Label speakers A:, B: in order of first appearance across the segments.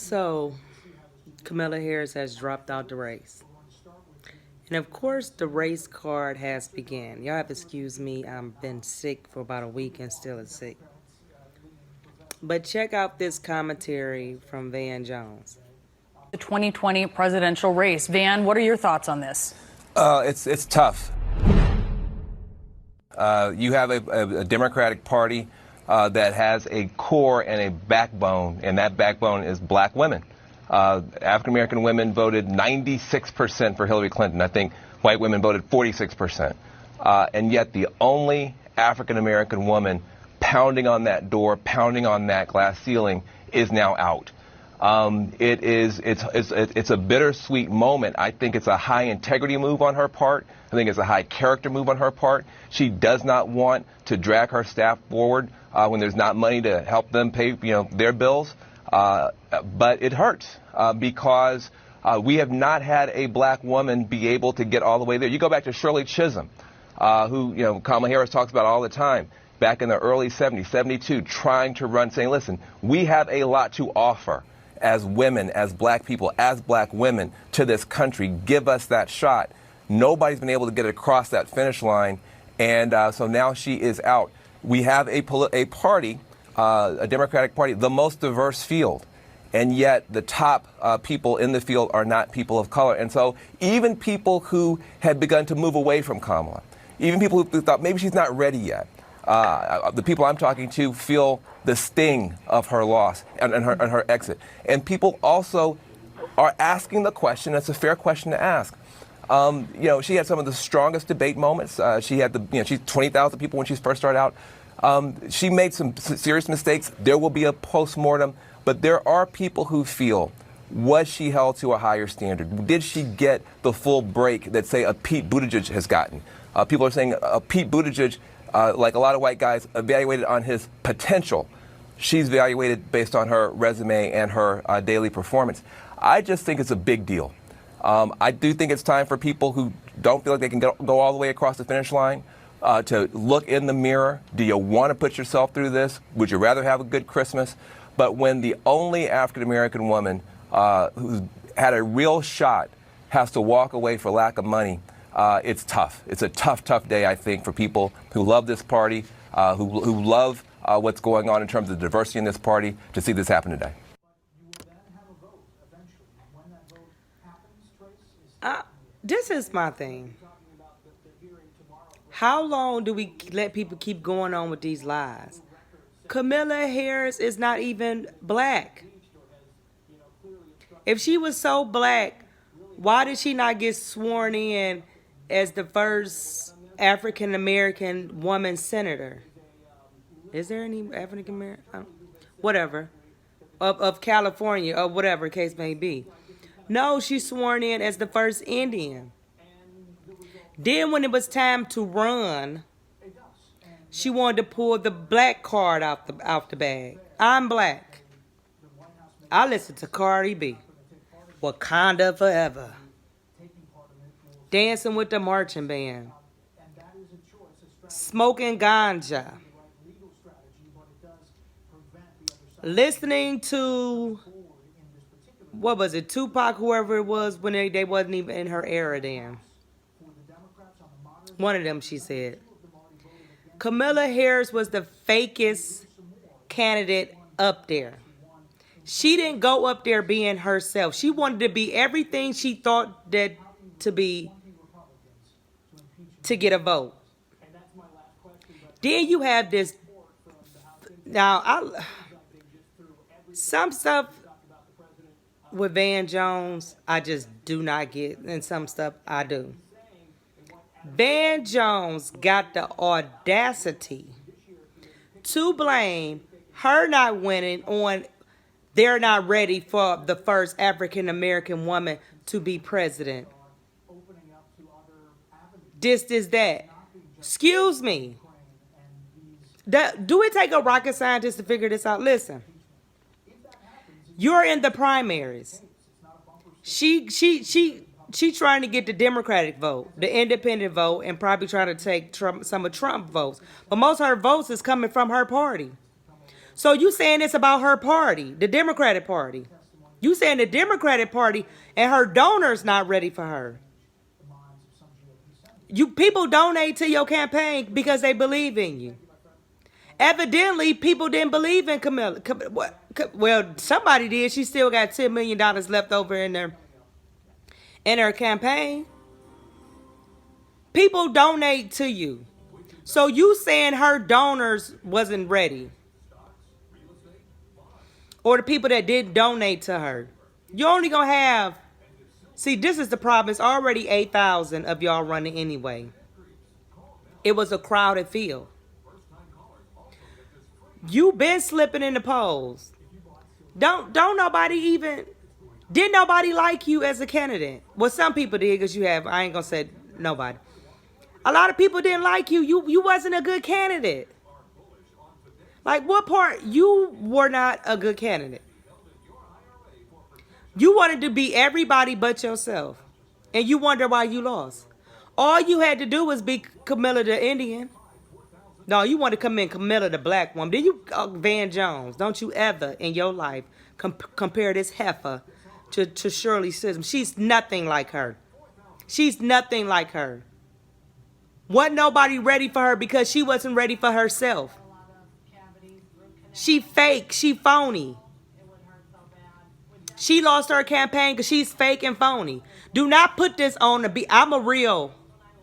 A: So, Kamala Harris has dropped out the race. And of course, the race card has begun. Y'all have to excuse me, I've been sick for about a week and still is sick. But check out this commentary from Van Jones.
B: The 2020 presidential race. Van, what are your thoughts on this?
C: It's tough. You have a Democratic Party that has a core and a backbone, and that backbone is black women. African American women voted 96% for Hillary Clinton. I think white women voted 46%. And yet the only African American woman pounding on that door, pounding on that glass ceiling, is now out. It's a bittersweet moment. I think it's a high integrity move on her part. I think it's a high character move on her part. She does not want to drag her staff forward when there's not money to help them pay, their bills. But it hurts because we have not had a black woman be able to get all the way there. You go back to Shirley Chisholm, who Kamala Harris talks about all the time. Back in the early 70s, 72, trying to run, saying, listen, we have a lot to offer as women, as black people, as black women to this country. Give us that shot. Nobody's been able to get across that finish line, and so now she is out. We have a party, a Democratic Party, the most diverse field, and yet the top people in the field are not people of color. And so even people who had begun to move away from Kamala, even people who thought maybe she's not ready yet, the people I'm talking to feel the sting of her loss and her exit. And people also are asking the question, it's a fair question to ask. She had some of the strongest debate moments. She had she's 20,000 people when she first started out. She made some serious mistakes. There will be a postmortem, but there are people who feel, was she held to a higher standard? Did she get the full break that, say, a Pete Buttigieg has gotten? People are saying Pete Buttigieg, like a lot of white guys, evaluated on his potential. She's evaluated based on her resume and her daily performance. I just think it's a big deal. I do think it's time for people who don't feel like they can go all the way across the finish line to look in the mirror. Do you want to put yourself through this? Would you rather have a good Christmas? But when the only African-American woman who's had a real shot has to walk away for lack of money, it's tough. It's a tough, tough day, I think, for people who love this party, who love what's going on in terms of diversity in this party, to see this happen today.
A: This is my thing. How long do we let people keep going on with these lies? Kamala Harris is not even black. If she was so black, why did she not get sworn in as the first African American woman senator? Is there any African American? Whatever. Of California, or whatever the case may be. No, she's sworn in as the first Indian. Then when it was time to run, she wanted to pull the black card out the bag. I'm black. I listen to Cardi B. Wakanda Forever. Dancing with the marching band. Smoking ganja. Listening to, what was it, Tupac, whoever it was, when they wasn't even in her era then. One of them, she said. Kamala Harris was the fakest candidate up there. She didn't go up there being herself. She wanted to be everything she thought that to be to get a vote. Then you have this. Now, some stuff with Van Jones, I just do not get, and some stuff I do. Van Jones got the audacity to blame her not winning on they're not ready for the first African American woman to be president. This is that. Excuse me. Do it take a rocket scientist to figure this out? Listen. You're in the primaries. She trying to get the Democratic vote, the independent vote, and probably trying to take some of Trump votes. But most of her votes is coming from her party. So you saying it's about her party, the Democratic Party. You saying the Democratic Party and her donors not ready for her. You people donate to your campaign because they believe in you. Evidently, people didn't believe in Kamala. Well, somebody did. She still got $10 million left over in her campaign. People donate to you. So you saying her donors wasn't ready. Or the people that did donate to her. You're only going to have... See, this is the problem. It's already 8,000 of y'all running anyway. It was a crowded field. You been slipping in the polls. Don't nobody even... Didn't nobody like you as a candidate? Well, some people did because you have... I ain't going to say nobody. A lot of people didn't like you. You wasn't a good candidate. Like, what part? You were not a good candidate. You wanted to be everybody but yourself. And you wonder why you lost. All you had to do was be Camilla the Indian. No, you want to come in Camilla the black woman. Then you, Van Jones, don't you ever in your life compare this heifer to Shirley Chisholm. She's nothing like her. She's nothing like her. Wasn't nobody ready for her because she wasn't ready for herself. She fake. She phony. She lost her campaign because she's fake and phony. Do not put this on the... I'm a real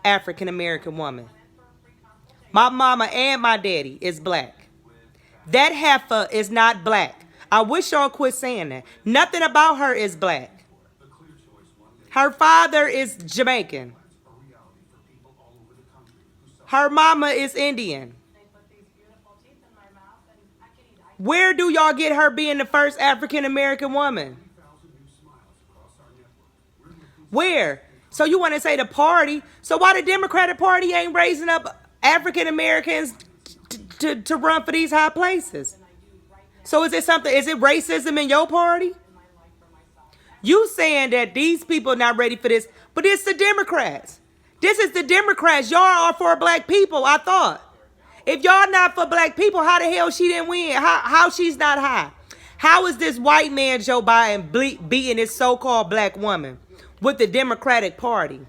A: African-American woman. My mama and my daddy is black. That heifer is not black. I wish y'all quit saying that. Nothing about her is black. Her father is Jamaican. Her mama is Indian. Where do y'all get her being the first African-American woman? Where? So you want to say the party? So why the Democratic Party ain't raising up African-Americans to run for these high places? So is it something? Is it racism in your party? You saying that these people not ready for this, but it's the Democrats. This is the Democrats. Y'all are for black people, I thought. If y'all not for black people, how the hell she didn't win? How she's not high? How is this white man Joe Biden beating this so-called black woman with the Democratic Party?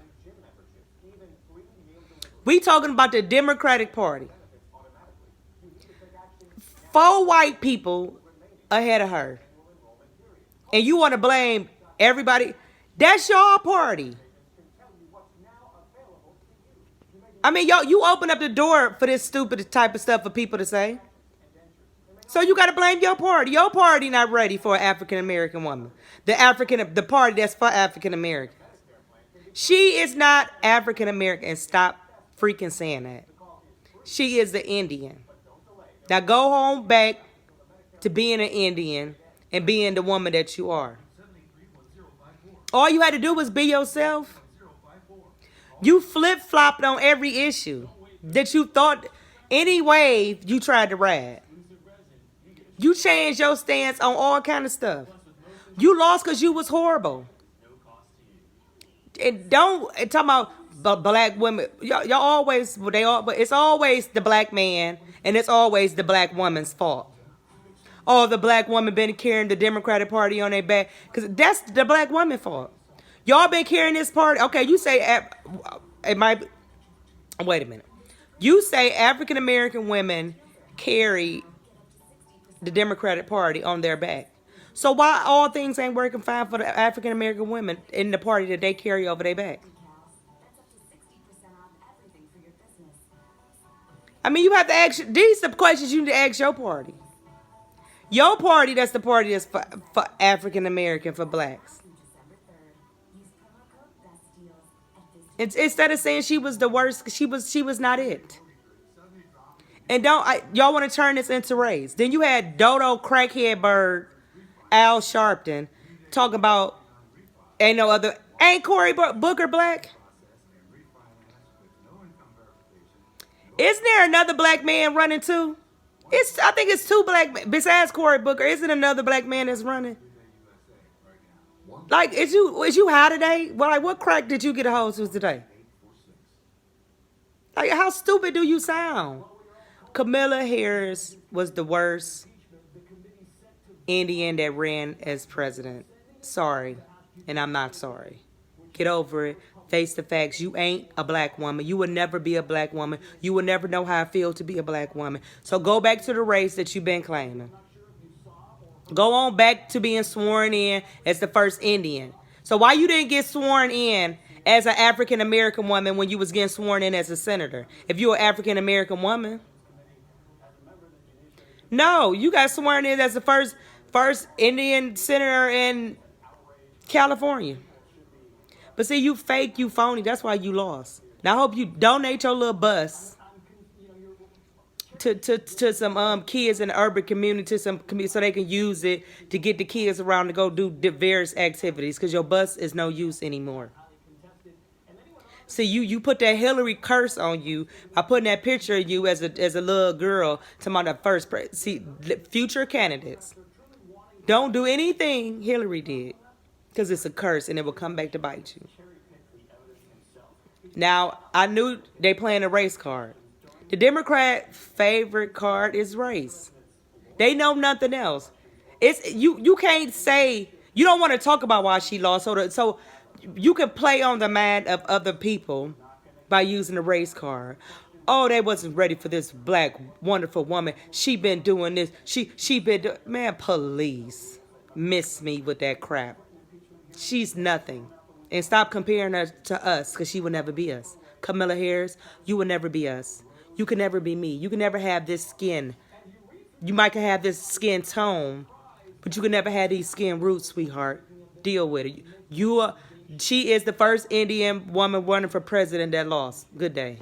A: We talking about the Democratic Party. 4 white people ahead of her. And you want to blame everybody? That's your party. I mean, you open up the door for this stupid type of stuff for people to say. So you got to blame your party. Your party not ready for an African-American woman. The party that's for African-American. She is not African-American. And stop freaking saying that. She is the Indian. Now go home back to being an Indian and being the woman that you are. All you had to do was be yourself. You flip-flopped on every issue that you thought, any wave you tried to ride. You changed your stance on all kind of stuff. You lost because you was horrible. And talking about black women. Y'all always, it's always the black man and it's always the black woman's fault. Oh, the black woman been carrying the Democratic Party on their back. Because that's the black woman's fault. Y'all been carrying this party. Okay, you say it might be, wait a minute. You say African-American women carry the Democratic Party on their back. So why all things ain't working fine for the African-American women in the party that they carry over their back? I mean, you have to ask, these are the questions you need to ask your party. Your party, that's the party that's for African-American, for blacks. Instead of saying she was the worst, she was not it. And y'all want to turn this into race. Then you had Dodo Crackhead Bird, Al Sharpton, talking about ain't Cory Booker black? Isn't there another black man running too? I think it's 2 black men. Besides Cory Booker, isn't another black man that's running? Like, is you high today? Well, like, what crack did you get a hold to today? Like, how stupid do you sound? Kamala Harris was the worst Indian that ran as president sorry, and I'm not sorry. Get over it. Face the facts. You ain't a black woman. You will never be a black woman. You will never know how I feel to be a black woman. So go back to the race that you've been claiming. Go on back to being sworn in as the first Indian. So why you didn't get sworn in as an African American woman when you was getting sworn in as a senator? If you're an African American woman. No, you got sworn in as the first Indian senator in California. But see, you fake, you phony. That's why you lost. Now I hope you donate your little bus to some kids in the urban community, to some so they can use it to get the kids around to go do various activities, because your bus is no use anymore. See, you put that Hillary curse on you by putting that picture of you as a little girl to my first see future candidates. Don't do anything Hillary did, because it's a curse and it will come back to bite you. Now, I knew they playing a race card. The Democrat favorite card is race. They know nothing else. It's you can't say, you don't want to talk about why she lost, so you can play on the mind of other people by using the race card. Oh, they wasn't ready for this black wonderful woman. She been doing this. She been man, please miss me with that crap. She's nothing. And stop comparing her to us, because she will never be us. Kamala Harris, you will never be us. You can never be me. You can never have this skin. You might can have this skin tone, but you can never have these skin roots, sweetheart. Deal with it. She is the first Indian woman running for president that lost. Good day.